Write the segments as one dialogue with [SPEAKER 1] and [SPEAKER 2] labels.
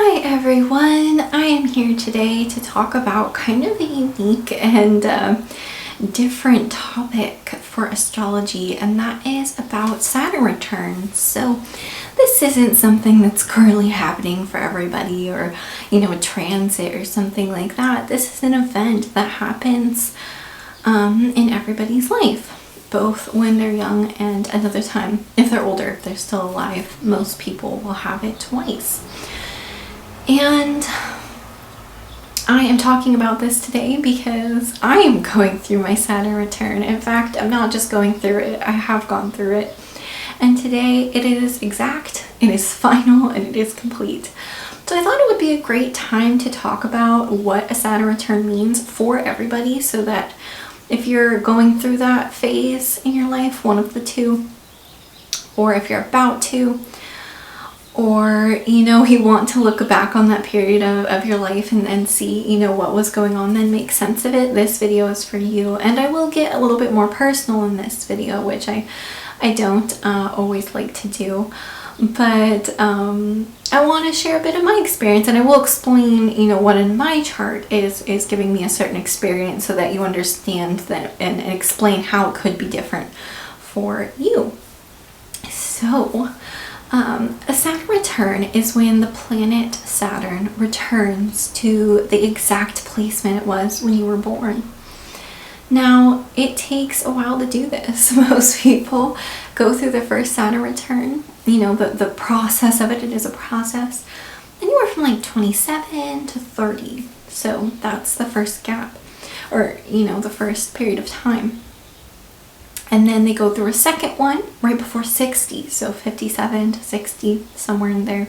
[SPEAKER 1] Hi everyone, I am here today to talk about kind of a unique and different topic for astrology, and that is about Saturn returns. So this isn't something that's currently happening for everybody, or a transit or something like that. This is an event that happens in everybody's life, both when they're young and another time if they're older. If they're still alive, most people will have it twice. And I am talking about this today because I am going through my Saturn return. In fact, I'm not just going through it, I have gone through it. And today it is exact, it is final, and it is complete. So I thought it would be a great time to talk about what a Saturn return means for everybody, so that if you're going through that phase in your life, one of the two, or if you're about to, or you want to look back on that period of your life and see what was going on, then make sense of it, this video is for you. And I will get a little bit more personal in this video, which I don't always like to do, but I want to share a bit of my experience, and I will explain what in my chart is giving me a certain experience, so that you understand that and explain how it could be different for you. So a Saturn return is when the planet Saturn returns to the exact placement it was when you were born. Now, it takes a while to do this. Most people go through the first Saturn return, the process of it is a process, anywhere from like 27 to 30. So that's the first gap, or the first period of time. And then they go through a second one right before 60, so 57 to 60, somewhere in there.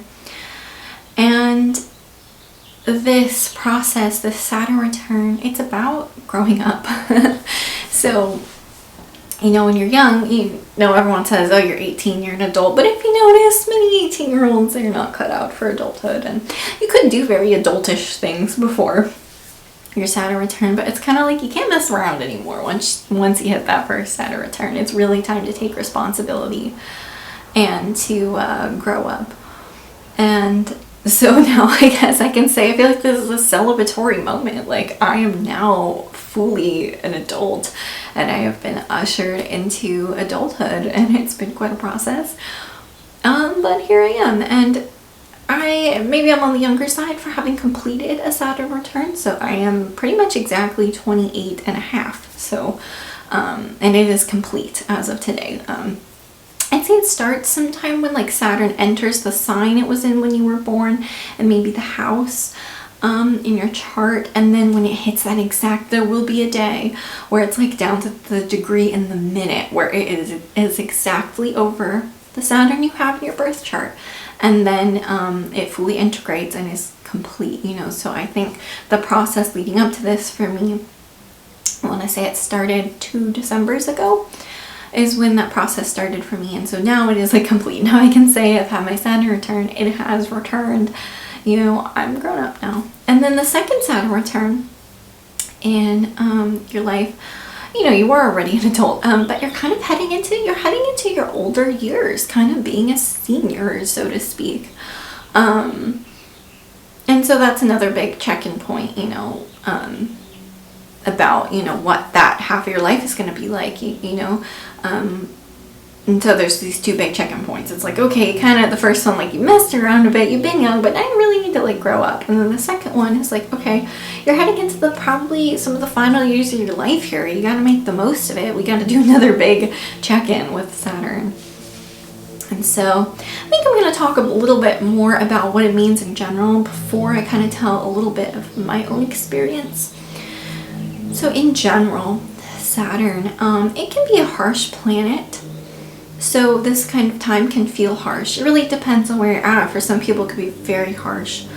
[SPEAKER 1] And this process, this Saturn return, it's about growing up. So, when you're young, everyone says, oh, you're 18, you're an adult. But if you notice, many 18-year-olds, they're not cut out for adulthood. And you could do very adultish things before your Saturn return, but it's kind of like you can't mess around anymore once you hit that first Saturn return. It's really time to take responsibility and to grow up. And so now I guess I can say I feel like this is a celebratory moment. Like, I am now fully an adult, and I have been ushered into adulthood, and it's been quite a process. But here I am, and maybe I'm on the younger side for having completed a Saturn return, so I am pretty much exactly 28 and a half. So, and it is complete as of today. I'd say it starts sometime when Saturn enters the sign it was in when you were born, and maybe the house in your chart. And then when it hits that exact, there will be a day where it's down to the degree in the minute, where it is exactly over the Saturn you have in your birth chart. And then it fully integrates and is complete, So I think the process leading up to this for me, I want to say it started 2 Decembers ago, is when that process started for me. And so now it is complete. Now I can say I've had my Saturn return. It has returned. I'm grown up now. And then the second Saturn return in your life, you were already an adult, but you're kind of heading into your older years, kind of being a senior, so to speak. And so that's another big check-in point, about, what that half of your life is going to be like, and so there's these two big check-in points. It's okay, kind of the first one, you messed around a bit, you've been young, but now you really need to grow up. And then the second one is okay, you're heading into probably some of the final years of your life here. You got to make the most of it. We got to do another big check-in with Saturn. And so I think I'm going to talk a little bit more about what it means in general before I kind of tell a little bit of my own experience. So in general, Saturn, it can be a harsh planet. So this kind of time can feel harsh. It really depends on where you're at. For some people, it could be very harsh.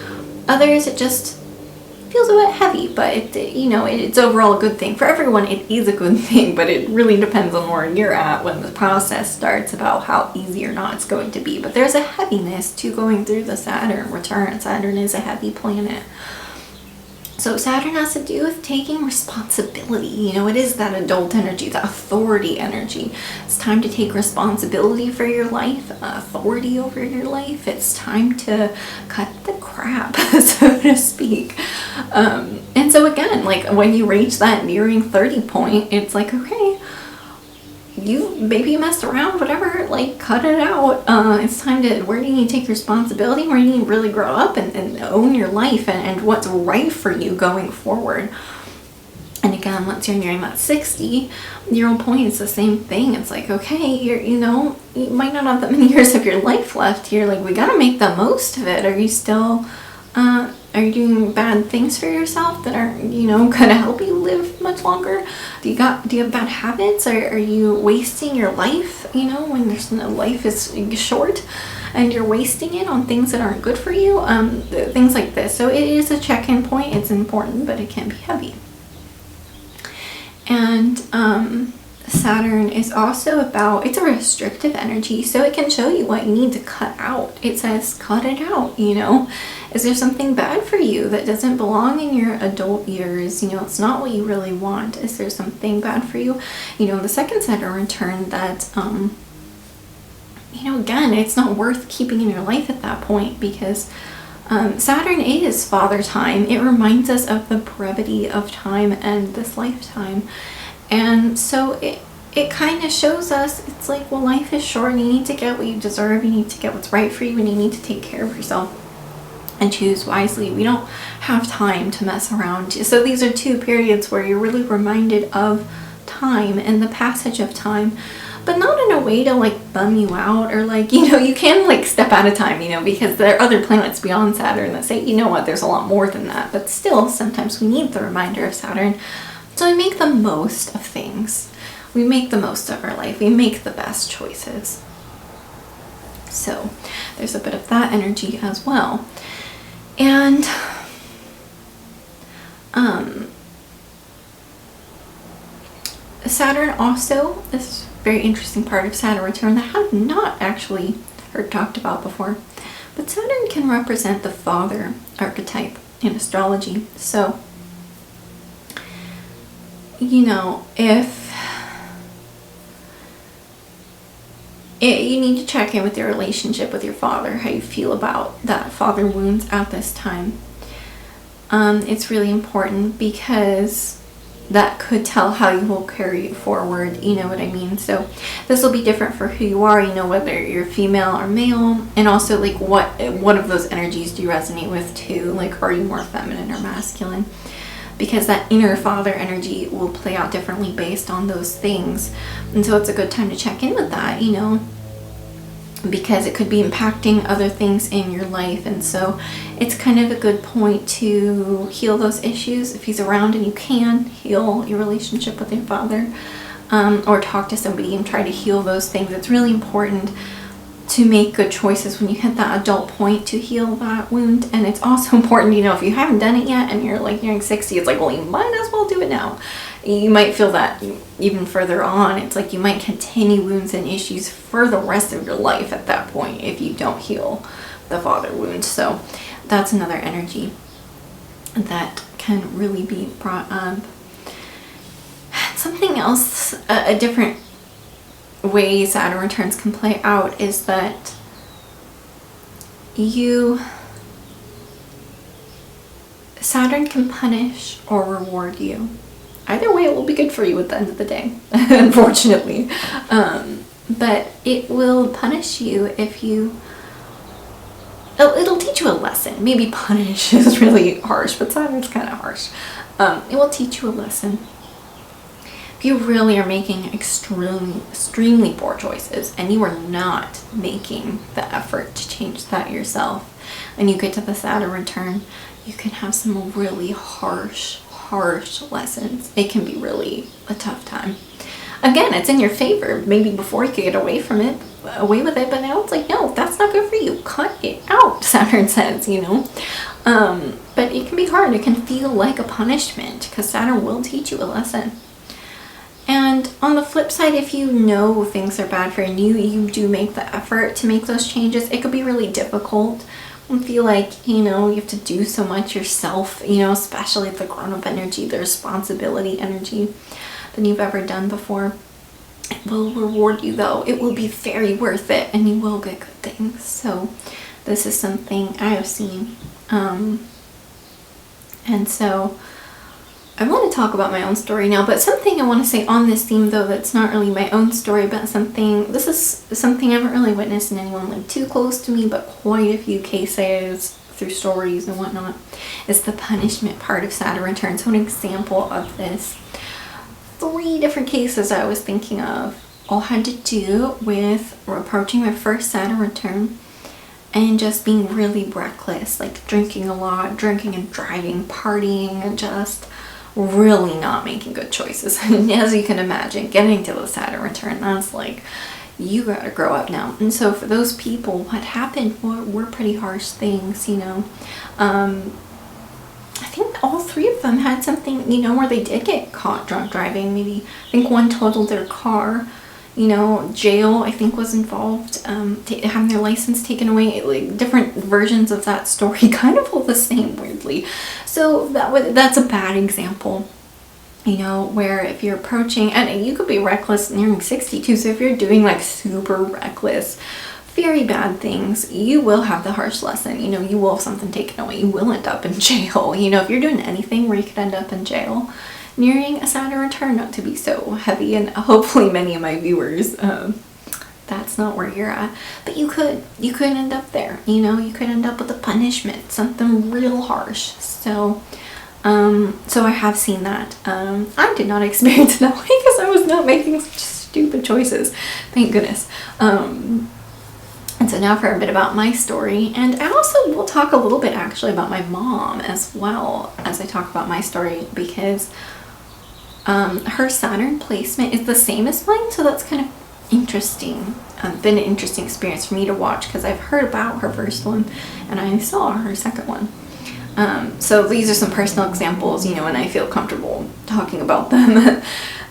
[SPEAKER 1] Others, it just feels a bit heavy, but it's overall a good thing. For everyone, it is a good thing, but it really depends on where you're at when the process starts about how easy or not it's going to be. But there's a heaviness to going through the Saturn return. Saturn is a heavy planet. So Saturn has to do with taking responsibility. You know, it is that adult energy, the authority energy. It's time to take responsibility for your life, authority over your life. It's time to cut the crap, so to speak. And so again, like when you reach that nearing 30 point, it's like, okay, you maybe messed around, whatever, like cut it out. It's time to, where do you need to take responsibility? Where do you need to really grow up and own your life and what's right for you going forward? And again, once you're nearing that 60-year-old point, it's the same thing. It's like, okay, you might not have that many years of your life left here. Like, we gotta make the most of it. Are you still, are you doing bad things for yourself that are, gonna help you live much longer? Do you have bad habits? Are you wasting your life, when there's no, life is short and you're wasting it on things that aren't good for you? Things like this. So it is a check-in point. It's important, but it can be heavy. And Saturn is also about, it's a restrictive energy, so it can show you what you need to cut out. It says, cut it out, Is there something bad for you that doesn't belong in your adult years? It's not what you really want. Is there something bad for you? The second Saturn return that, again, it's not worth keeping in your life at that point, because Saturn is father time. It reminds us of the brevity of time and this lifetime. And so it kind of shows us, it's like, well, life is short and you need to get what you deserve. You need to get what's right for you and you need to take care of yourself and choose wisely. We don't have time to mess around. So these are two periods where you're really reminded of time and the passage of time, but not in a way to like bum you out or like, you can like step out of time, because there are other planets beyond Saturn that say, there's a lot more than that. But still, sometimes we need the reminder of Saturn. So we make the most of things. We make the most of our life. We make the best choices. So there's a bit of that energy as well. And Saturn also, this is a very interesting part of Saturn return that I have not actually heard talked about before, but Saturn can represent the father archetype in astrology. So, if you need to check in with your relationship with your father, how you feel about that father wounds at this time. It's really important because that could tell how you will carry it forward, you know what I mean? So this will be different for who you are, whether you're female or male, and also like what of those energies do you resonate with too? Like, are you more feminine or masculine? Because that inner father energy will play out differently based on those things. And so it's a good time to check in with that, because it could be impacting other things in your life. And so it's kind of a good point to heal those issues. If he's around and you can, heal your relationship with your father, or talk to somebody and try to heal those things. It's really important to make good choices when you hit that adult point to heal that wound. And it's also important, if you haven't done it yet and you're like nearing 60, it's like, well, you might as well do it now. You might feel that even further on. It's like you might continue wounds and issues for the rest of your life at that point if you don't heal the father wound. So that's another energy that can really be brought up. Something else, a different way Saturn returns can play out is that Saturn can punish or reward you. Either way, it will be good for you at the end of the day, unfortunately. But it will punish you if it'll teach you a lesson. Maybe punish is really harsh, but Saturn's kind of harsh. It will teach you a lesson. If you really are making extremely poor choices and you are not making the effort to change that yourself, and you get to the Saturn return, you can have some really harsh lessons. It can be really a tough time. Again, it's in your favor. Maybe before you could get away with it, but now it's like, no, that's not good for you. Cut it out, Saturn says, But it can be hard. It can feel like a punishment because Saturn will teach you a lesson. And on the flip side, if you know things are bad for you, you do make the effort to make those changes, it could be really difficult and feel like, you know, you have to do so much yourself, you know, especially the grown-up energy, the responsibility energy, than you've ever done before. It will reward you though. It will be very worth it, and you will get good things. So this is something I have seen. And so I want to talk about my own story now, but something I want to say on this theme though, that's not really my own story, but this is something I haven't really witnessed in anyone like too close to me, but quite a few cases through stories and whatnot, is the punishment part of Saturn return. So an example of this, 3 different cases I was thinking of all had to do with approaching my first Saturn return and just being really reckless, like drinking a lot, drinking and driving, partying, and just really not making good choices. And as you can imagine, getting to the Saturn return, that's like, you gotta grow up now. And so for those people, what happened were pretty harsh things, you know. I think all 3 of them had something, you know, where they did get caught drunk driving. Maybe, I think one totaled their car. You know, jail, I think, was involved, having their license taken away. Like, different versions of that story, kind of all the same, weirdly. So that's a bad example, you know, where if you're approaching, and you could be reckless nearing 62, so if you're doing like super reckless, very bad things, you will have the harsh lesson. You know, you will have something taken away. You will end up in jail. You know, if you're doing anything where you could end up in jail, nearing a Saturn return, not to be so heavy, and hopefully many of my viewers, that's not where you're at, but you could end up there, you know, you could end up with a punishment, something real harsh. So I have seen that. I did not experience it that way because I was not making such stupid choices, thank goodness. And so now for a bit about my story, and I also will talk a little bit actually about my mom as well as I talk about my story, because her Saturn placement is the same as mine, so that's kind of interesting. Been an interesting experience for me to watch, because I've heard about her first one and I saw her second one. So these are some personal examples, you know, and I feel comfortable talking about them.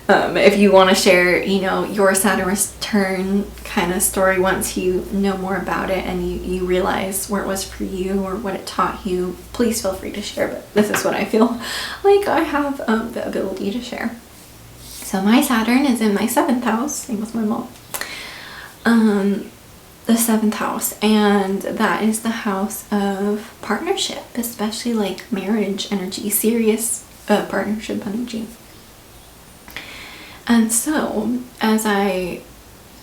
[SPEAKER 1] If you want to share, you know, your Saturn return kind of story once you know more about it and you realize where it was for you or what it taught you, please feel free to share. But this is what I feel like I have the ability to share. So my Saturn is in my 7th house, same with my mom. The 7th house, and that is the house of partnership, especially like marriage energy, serious partnership energy. And so as I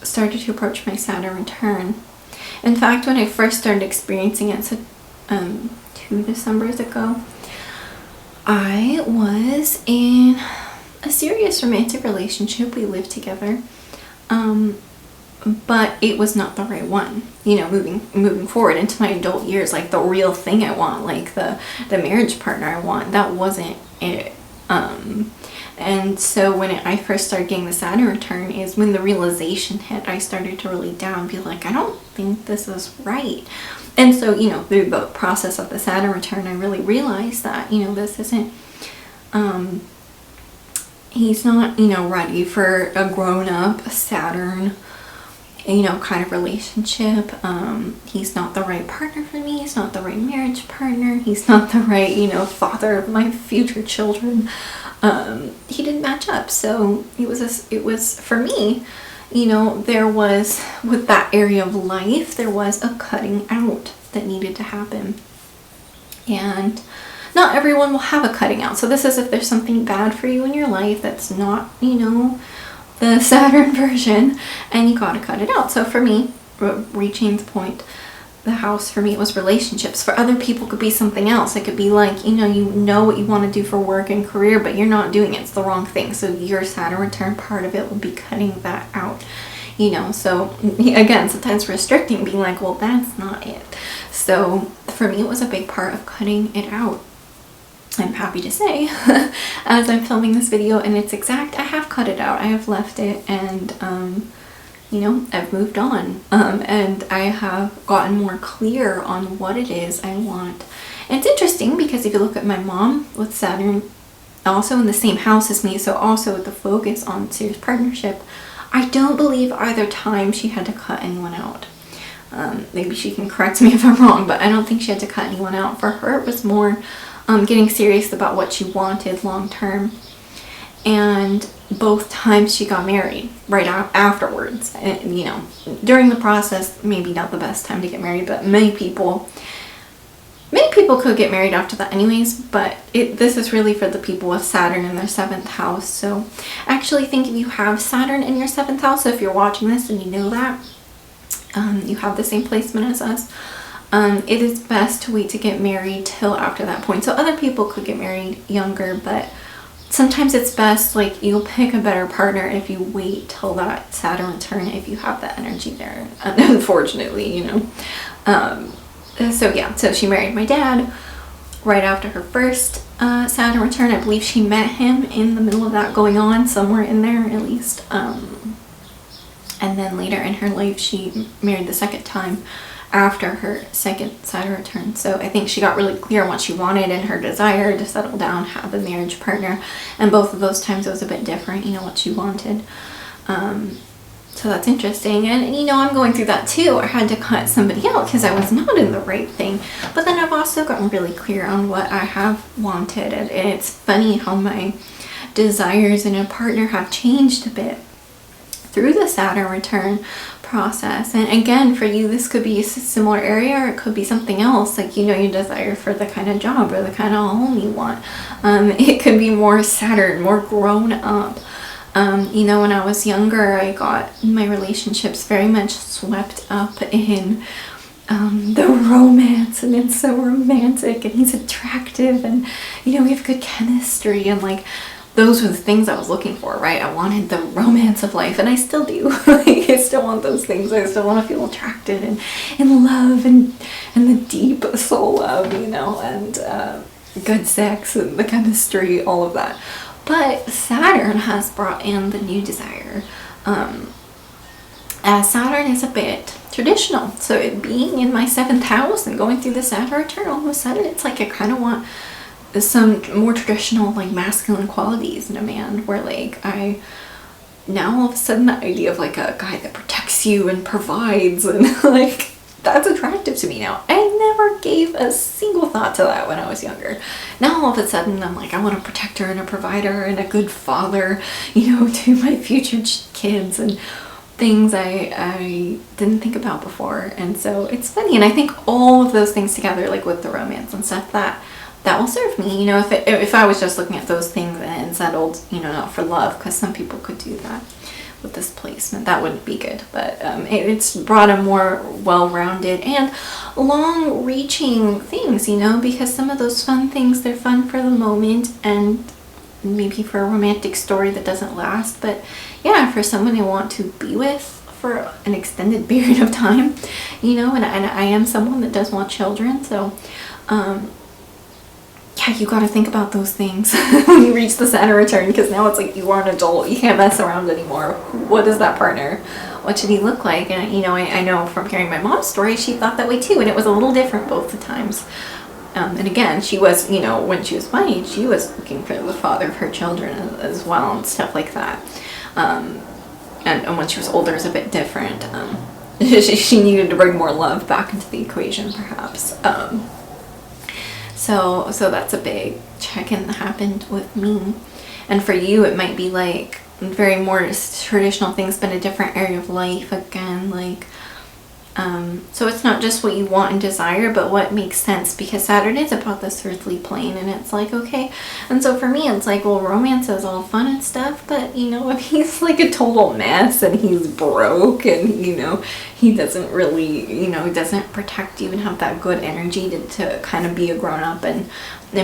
[SPEAKER 1] started to approach my Saturn return, in fact when I first started experiencing it, so 2 Decembers ago, I was in a serious romantic relationship. We lived together, but it was not the right one, you know, moving forward into my adult years, like the real thing I want, like the marriage partner I want, that wasn't it. And so when I first started getting the Saturn return is when the realization hit. I started to really down, be like, I don't think this is right. And so, you know, through the process of the Saturn return, I really realized that, you know, this isn't, he's not, you know, ready for a grown-up Saturn, you know, kind of relationship. He's not the right partner for me. He's not the right marriage partner. He's not the right, you know, father of my future children. He didn't match up. So it was for me, you know, there was, with that area of life, there was a cutting out that needed to happen. And not everyone will have a cutting out. So this is if there's something bad for you in your life that's not, you know, the Saturn version, and you gotta cut it out. So for me, reaching the point, the house for me, it was relationships. For other people, it could be something else. It could be like, you know what you want to do for work and career, but you're not doing it. It's the wrong thing. So your Saturn return part of it will be cutting that out, you know. So again, sometimes restricting, being like, well, that's not it. So for me, it was a big part of cutting it out. I'm happy to say, as I'm filming this video and it's exact, I have cut it out. I have left it, and you know, I've moved on, and I have gotten more clear on what it is I want. And it's interesting because if you look at my mom with Saturn also in the same house as me, so also with the focus on serious partnership, I don't believe either time she had to cut anyone out. Maybe she can correct me if I'm wrong, but I don't think she had to cut anyone out. For her, it was more getting serious about what she wanted long term. And both times she got married right afterwards. And, you know, during the process, maybe not the best time to get married, but many people could get married after that anyways, but this is really for the people with Saturn in their 7th house. So I actually think if you have Saturn in your 7th house, so if you're watching this and you know that, you have the same placement as us, it is best to wait to get married till after that point. So other people could get married younger, but sometimes it's best, like, you'll pick a better partner if you wait till that Saturn return, if you have that energy there, unfortunately, you know. So yeah, so she married my dad right after her first Saturn return. I believe she met him in the middle of that going on, somewhere in there at least. And then later in her life, she married the second time after her second Saturn return. So I think she got really clear on what she wanted and her desire to settle down, have a marriage partner. And both of those times it was a bit different, you know, what she wanted. So that's interesting. And, you know, I'm going through that too. I had to cut somebody out because I was not in the right thing. But then I've also gotten really clear on what I have wanted. And it's funny how my desires in a partner have changed a bit through the Saturn return process. And again, for you, this could be a similar area, or it could be something else, like, you know, your desire for the kind of job or the kind of home you want. It could be more Saturn, more grown up. You know, when I was younger, I got my relationships very much swept up in the romance, and it's so romantic, and he's attractive, and, you know, we have good chemistry, and, like, those were the things I was looking for, right? I wanted the romance of life, and I still do. Like, I still want those things. I still want to feel attracted and in love, and the deep soul love, you know, and good sex and the chemistry, all of that. But Saturn has brought in the new desire. As Saturn is a bit traditional, so it being in my 7th house and going through the Saturn return, all of a sudden it's like I kind of want some more traditional, like, masculine qualities in a man, where, like, I now all of a sudden the idea of, like, a guy that protects you and provides, and, like, that's attractive to me now. I never gave a single thought to that when I was younger. Now all of a sudden I'm like, I want a protector and a provider and a good father, you know, to my future kids, and things I didn't think about before. And so it's funny, and I think all of those things together, like with the romance and stuff, that will serve me, you know, if I was just looking at those things and settled, you know, not for love, because some people could do that with this placement. That wouldn't be good, but it's brought a more well-rounded and long-reaching things, you know, because some of those fun things, they're fun for the moment and maybe for a romantic story that doesn't last, but yeah, for someone I want to be with for an extended period of time, you know, and I am someone that does want children, so yeah, you got to think about those things when you reach the Saturn return, because now it's like you are an adult. You can't mess around anymore. What is that partner? What should he look like? And, you know, I know from hearing my mom's story, she thought that way too, and it was a little different both the times. And again, she was, you know, when she was my age, she was looking for the father of her children as well and stuff like that. And when she was older, it was a bit different. She needed to bring more love back into the equation, perhaps. So that's a big check-in that happened with me. And for you, it might be like very more traditional things, but a different area of life again, like, so it's not just what you want and desire, but what makes sense, because Saturn is about this earthly plane, and it's like, okay. And so for me, it's like, well, romance is all fun and stuff, but, you know, if he's like a total mess and he's broke and, you know, he doesn't really, you know, he doesn't protect you and have that good energy to kind of be a grown-up and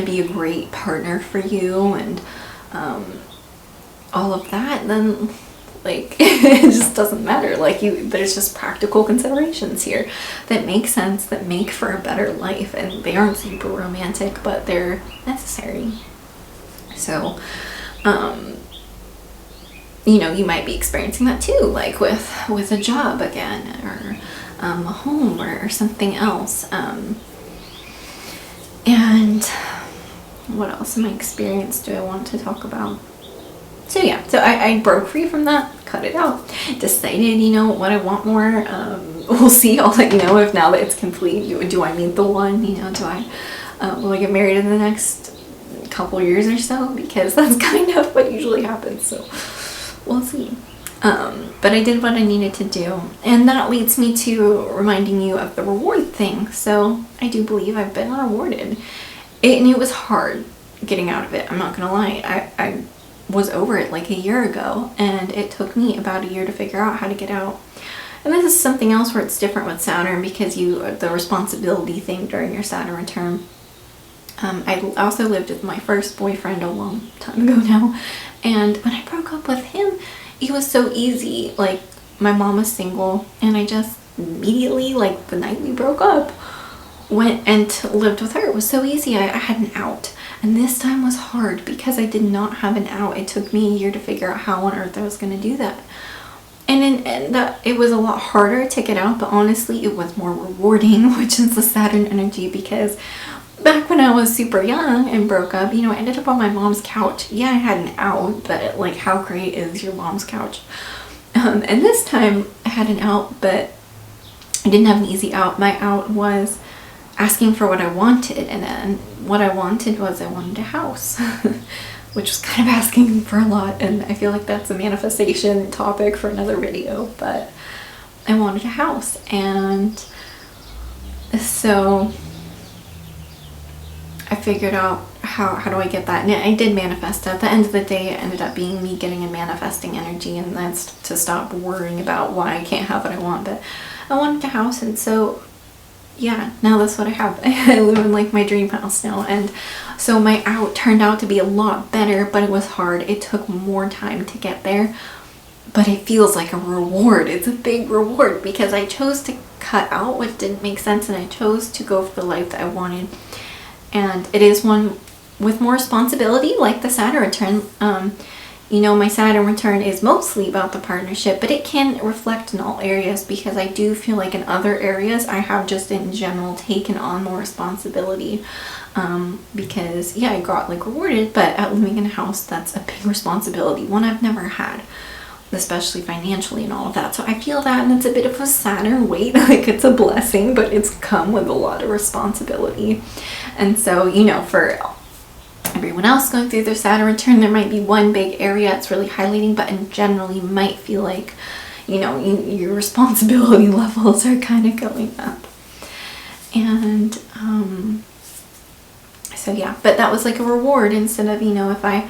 [SPEAKER 1] be a great partner for you, and all of that, then, like, it just doesn't matter. Like, there's just practical considerations here that make sense, that make for a better life, and they aren't super romantic, but they're necessary. So, you know, you might be experiencing that too, like with a job again, or a home, or something else. And what else in my experience do I want to talk about? So yeah, so I broke free from that, cut it out, decided, you know, what I want more. We'll see. I'll let you know if now that it's complete, do I meet the one, you know, will I get married in the next couple years or so, because that's kind of what usually happens. So we'll see. But I did what I needed to do, and that leads me to reminding you of the reward thing. So I do believe I've been rewarded, and it was hard getting out of it. I'm not gonna lie. I was over it like a year ago, and it took me about a year to figure out how to get out. And this is something else where it's different with Saturn, because the responsibility thing during your Saturn return. I also lived with my first boyfriend a long time ago now, and when I broke up with him, it was so easy. Like, my mom was single, and I just immediately, like the night we broke up, went and lived with her. It was so easy. I had an out. And this time was hard because I did not have an out. It took me a year to figure out how on earth I was going to do that. And that it was a lot harder to get out, but honestly, it was more rewarding, which is the Saturn energy, because back when I was super young and broke up, you know, I ended up on my mom's couch. Yeah, I had an out, but like, how great is your mom's couch? And this time I had an out, but I didn't have an easy out. My out was asking for what I wanted, and then what I wanted was I wanted a house, which was kind of asking for a lot, and I feel like that's a manifestation topic for another video, but I wanted a house. And so I figured out how do I get that, and I did manifest it. At the end of the day, it ended up being me getting a manifesting energy, and that's to stop worrying about why I can't have what I want. But I wanted a house, and so yeah, now that's what I have. I live in like my dream house now, and so my out turned out to be a lot better, but it was hard. It took more time to get there, but it feels like a reward. It's a big reward because I chose to cut out what didn't make sense, and I chose to go for the life that I wanted. And it is one with more responsibility, like the Saturn return. You know, my Saturn return is mostly about the partnership, but it can reflect in all areas, because I do feel like in other areas I have just in general taken on more responsibility. Because yeah, I got like rewarded, but at living in a house, that's a big responsibility, one I've never had, especially financially and all of that. So I feel that, and it's a bit of a Saturn weight. Like, it's a blessing, but it's come with a lot of responsibility. And so, you know, for everyone else going through their Saturn return, there might be one big area it's really highlighting, but in general you might feel like, you know, your responsibility levels are kind of going up. And so yeah, but that was like a reward, instead of, you know, if I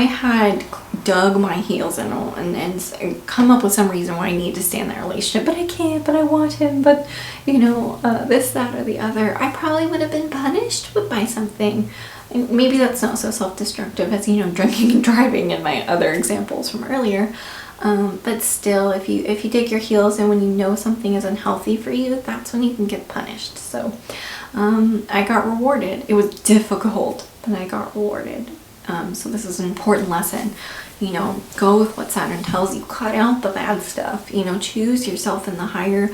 [SPEAKER 1] had dug my heels in and come up with some reason why I need to stay in that relationship, but I can't, but I want him, but you know, this, that, or the other, I probably would have been punished by something. And maybe that's not so self-destructive as, you know, drinking and driving in my other examples from earlier. But still, if you dig your heels and when you know something is unhealthy for you, that's when you can get punished. So I got rewarded. It was difficult, but I got rewarded. So this is an important lesson. You know, go with what Saturn tells you. Cut out the bad stuff. You know, choose yourself in the higher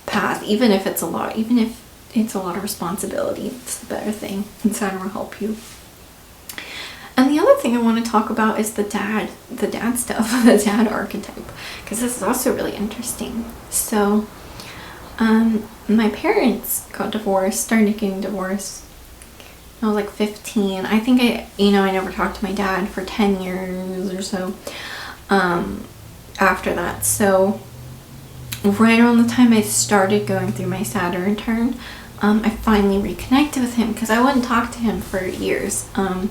[SPEAKER 1] path, even if it's a lot, even if it's a lot of responsibility. It's the better thing, and Saturn will help you. And the other thing I want to talk about is the dad stuff, the dad archetype, because this is also really interesting. So my parents got divorced, started getting divorced. I was like 15. I think I never talked to my dad for 10 years or so after that. So right around the time I started going through my Saturn return, I finally reconnected with him, because I wouldn't talk to him for years. And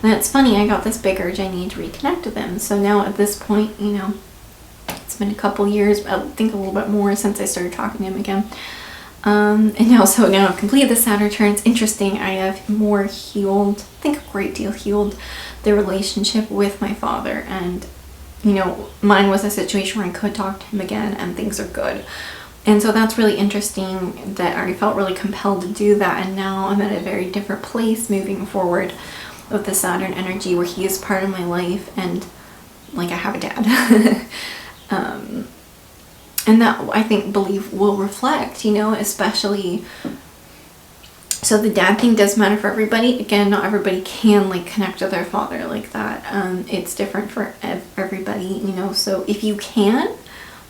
[SPEAKER 1] it's funny, I got this big urge I need to reconnect with him. So now at this point, you know, it's been a couple years, I think a little bit more since I started talking to him again. And now I've completed the Saturn return. It's interesting, I have more healed, I think a great deal healed, the relationship with my father. And, you know, mine was a situation where I could talk to him again and things are good. And so that's really interesting that I felt really compelled to do that. And now I'm at a very different place moving forward with the Saturn energy, where he is part of my life, and like I have a dad. And that, I believe, will reflect, you know, especially So the dad thing does matter for everybody. Again, not everybody can like connect to their father like that. It's different for everybody, you know. So if you can,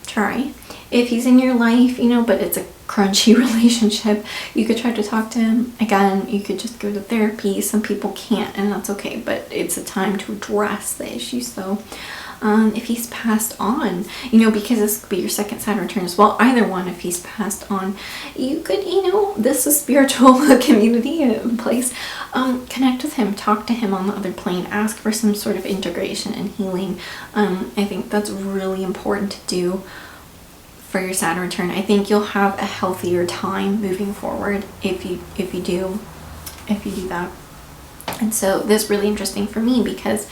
[SPEAKER 1] try. If he's in your life, you know, but it's a crunchy relationship, you could try to talk to him. Again, you could just go to therapy. Some people can't, and that's okay, but it's a time to address the issue. So if he's passed on, you know, because this could be your second Saturn return as well, either one, if he's passed on, you could, you know, this is spiritual community place, connect with him, talk to him on the other plane, ask for some sort of integration and healing. I think that's really important to do for your Saturn return. I think you'll have a healthier time moving forward if you do that. And so this is really interesting for me because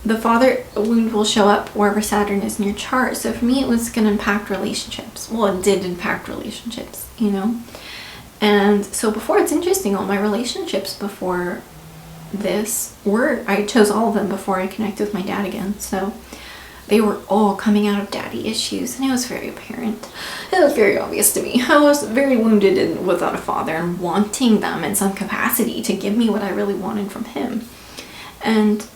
[SPEAKER 1] the father wound will show up wherever Saturn is in your chart. So for me, it was going to impact relationships. Well, it did impact relationships, you know. And so before, it's interesting, all my relationships before this I chose all of them before I connected with my dad again. So they were all coming out of daddy issues, and it was very apparent. It was very obvious to me. I was very wounded without a father and wanting them in some capacity to give me what I really wanted from him. And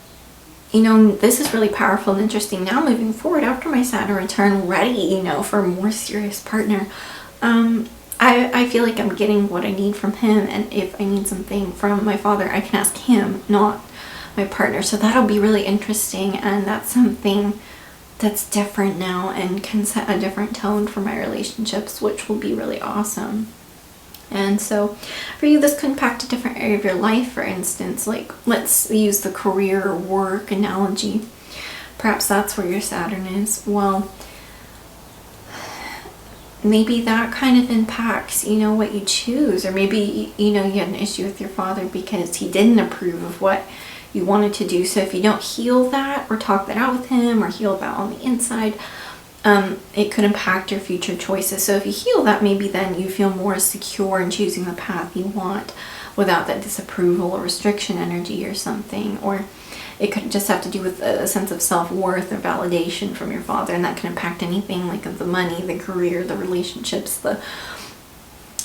[SPEAKER 1] you know, this is really powerful and interesting now moving forward after my Saturn return, ready, you know, for a more serious partner. I feel like I'm getting what I need from him, and if I need something from my father, I can ask him, not my partner. So that'll be really interesting, and that's something that's different now and can set a different tone for my relationships, which will be really awesome. And so for you, this could impact a different area of your life. For instance, like let's use the career or work analogy. Perhaps that's where your Saturn is. Well, maybe that kind of impacts, you know, what you choose. Or maybe, you know, you had an issue with your father because he didn't approve of what you wanted to do. So if you don't heal that or talk that out with him or heal that on the inside, it could impact your future choices. So if you heal that, maybe then you feel more secure in choosing the path you want without that disapproval or restriction energy or something. Or it could just have to do with a sense of self-worth or validation from your father, and that can impact anything like the money, the career, the relationships,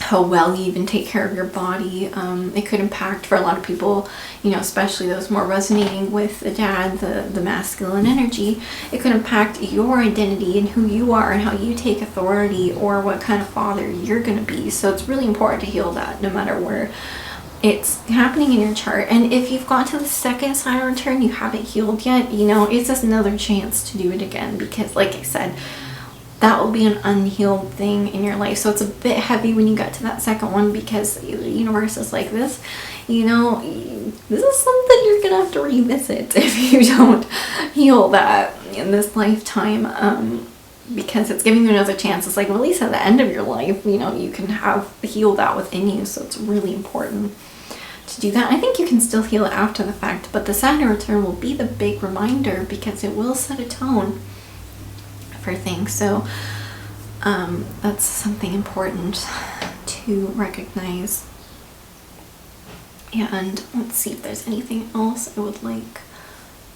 [SPEAKER 1] how well you even take care of your body. It could impact, for a lot of people, you know, especially those more resonating with the dad, the masculine energy, it could impact your identity and who you are and how you take authority or what kind of father you're going to be. So it's really important to heal that no matter where it's happening in your chart. And if you've gone to the second Saturn return, you haven't healed yet, you know, it's just another chance to do it again, because like I said, that will be an unhealed thing in your life. So it's a bit heavy when you get to that second one, because the universe is like this, you know, this is something you're gonna have to revisit if you don't heal that in this lifetime, because it's giving you another chance. It's like, well, at least at the end of your life, you know, you can have heal that within you. So it's really important to do that. I think you can still heal it after the fact, but the Saturn return will be the big reminder, because it will set a tone for things. So that's something important to recognize. And let's see if there's anything else I would like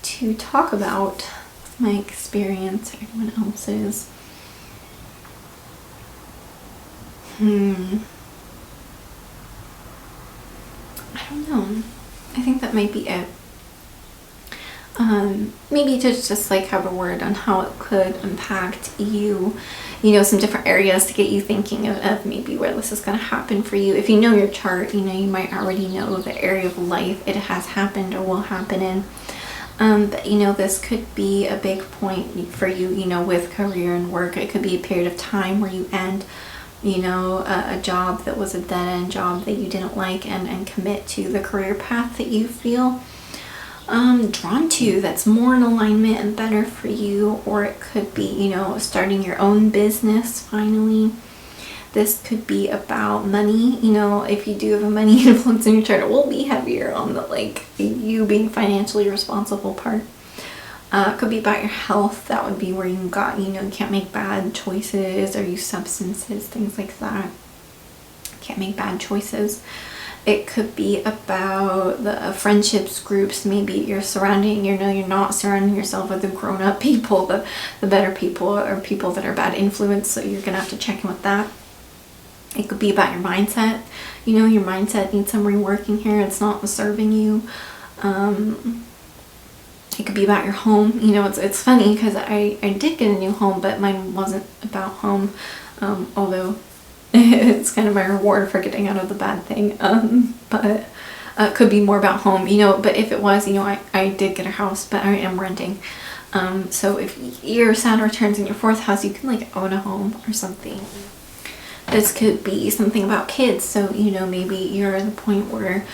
[SPEAKER 1] to talk about with my experience or anyone else's. I don't know. I think that might be it. Maybe just like have a word on how it could impact you, you know, some different areas to get you thinking of maybe where this is going to happen for you. If you know your chart, you know, you might already know the area of life it has happened or will happen in. But you know, this could be a big point for you, you know, with career and work. It could be a period of time where you end, you know, a job that was a dead-end job that you didn't like, and commit to the career path that you feel drawn to, that's more in alignment and better for you. Or it could be, you know, starting your own business finally. This could be about money, you know, if you do have a money influence in your chart, it will be heavier on the like you being financially responsible part. It could be about your health. That would be where you got, you know, you can't make bad choices or use substances, things like that. Can't make bad choices. It could be about the friendships, groups. Maybe you're surrounding, you know, you're not surrounding yourself with the grown-up people, the better people, or people that are bad influence. So you're gonna have to check in with that. It could be about your mindset. You know, your mindset needs some reworking here. It's not serving you. It could be about your home. You know, it's funny because I did get a new home, but mine wasn't about home. Although it's kind of my reward for getting out of the bad thing. But it could be more about home, you know. But if it was, you know, I did get a house, but I am renting. So if your Saturn returns in your 4th house, you can like own a home or something. This could be something about kids. So, you know, maybe you're at the point where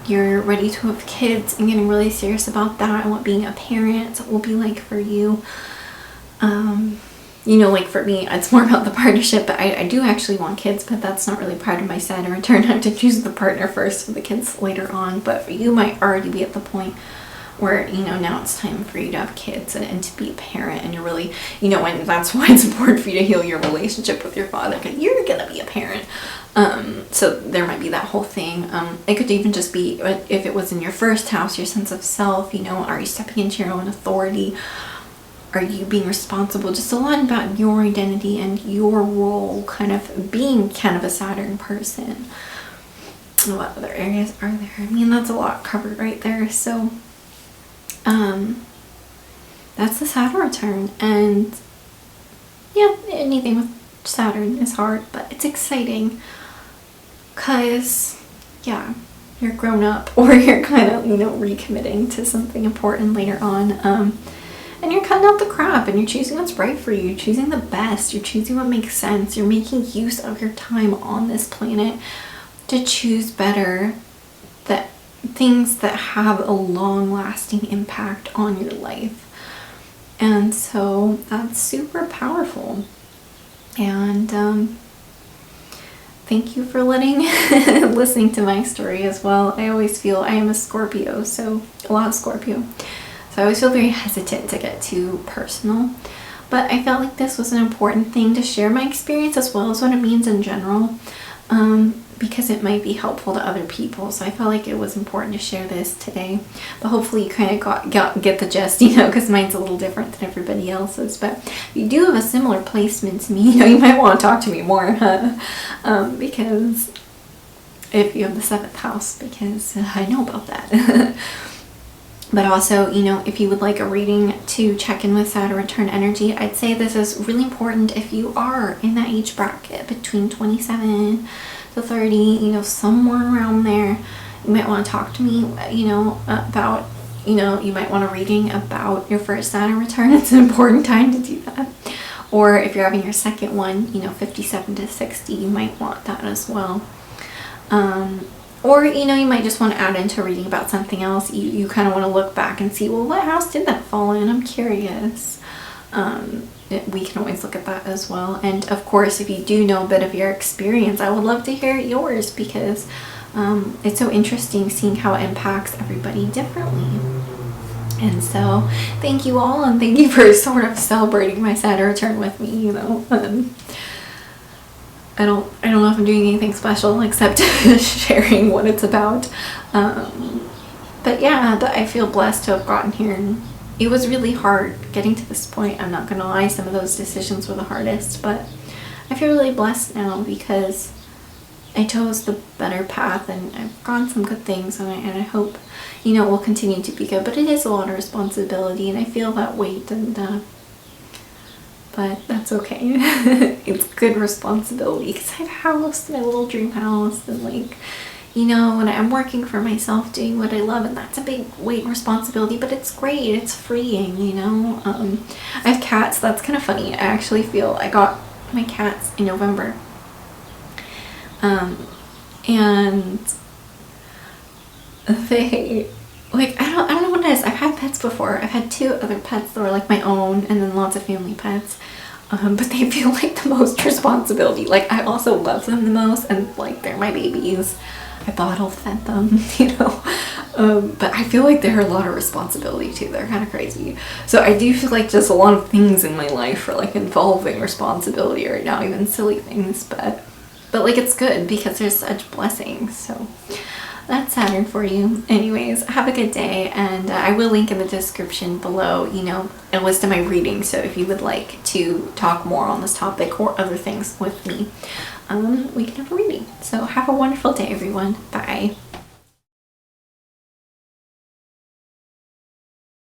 [SPEAKER 1] you're ready to have kids and getting really serious about that and what being a parent will be like for you. You know, like for me, it's more about the partnership, but I do actually want kids, but that's not really part of my Saturn return. I have to choose the partner first for the kids later on. But you might already be at the point where, you know, now it's time for you to have kids and to be a parent, and you're really, you know, and that's why it's important for you to heal your relationship with your father, because you're gonna be a parent. So there might be that whole thing. It could even just be, if it was in your 1st house, your sense of self, you know, are you stepping into your own authority? Are you being responsible? Just a lot about your identity and your role, kind of being kind of a Saturn person. What other areas are there? I mean, that's a lot covered right there. So that's the Saturn return. And yeah, anything with Saturn is hard, but it's exciting because, yeah, you're grown up, or you're kind of, you know, recommitting to something important later on. And you're cutting out the crap, and you're choosing what's right for you. You're choosing the best. You're choosing what makes sense. You're making use of your time on this planet to choose better, that things that have a long-lasting impact on your life. And so that's super powerful. And thank you for listening to my story as well. I always feel, I am a Scorpio, so a lot of Scorpio. So I always feel very hesitant to get too personal. But I felt like this was an important thing to share my experience as well as what it means in general. Because it might be helpful to other people. So I felt like it was important to share this today. But hopefully you kind of get the gist, you know, because mine's a little different than everybody else's. But if you do have a similar placement to me, you know, you might want to talk to me more. Because if you have the 7th house, because I know about that. But also, you know, if you would like a reading to check in with Saturn return energy, I'd say this is really important if you are in that age bracket between 27 to 30, you know, somewhere around there. You might want to talk to me, you know, about, you know, you might want a reading about your first Saturn return. It's an important time to do that. Or if you're having your 2nd one, you know, 57 to 60, you might want that as well. Or, you know, you might just want to add into a reading about something else. You kind of want to look back and see, well, what house did that fall in? I'm curious. We can always look at that as well. And of course, if you do know a bit of your experience, I would love to hear yours, because it's so interesting seeing how it impacts everybody differently. And so thank you all, and thank you for sort of celebrating my Saturn return with me, you know. I don't know if I'm doing anything special except sharing what it's about. But yeah, I feel blessed to have gotten here, and it was really hard getting to this point. I'm not gonna lie, some of those decisions were the hardest, but I feel really blessed now because I chose the better path, and I've gotten some good things, and I hope, you know, it will continue to be good. But it is a lot of responsibility, and I feel that weight, and but that's okay. It's good responsibility because I have a house, my little dream house, and like, you know, and I'm working for myself doing what I love, and that's a big weight and responsibility, but it's great, it's freeing, you know. I have cats. That's kind of funny. I actually feel I got my cats in November, and they, like, I don't know what it is. I've had pets before. I've had 2 other pets that were like my own, and then lots of family pets. But they feel like the most responsibility. Like, I also love them the most, and like, they're my babies. I bottle fed them, you know. But I feel like they're a lot of responsibility too. They're kind of crazy. So I do feel like just a lot of things in my life are like involving responsibility right now, even silly things. But like, it's good because there's such blessings. So that's Saturn Saturn for you. Anyways, have a good day, and I will link in the description below, you know, a list of my readings. So if you would like to talk more on this topic or other things with me, we can have a reading. So have a wonderful day, everyone. Bye.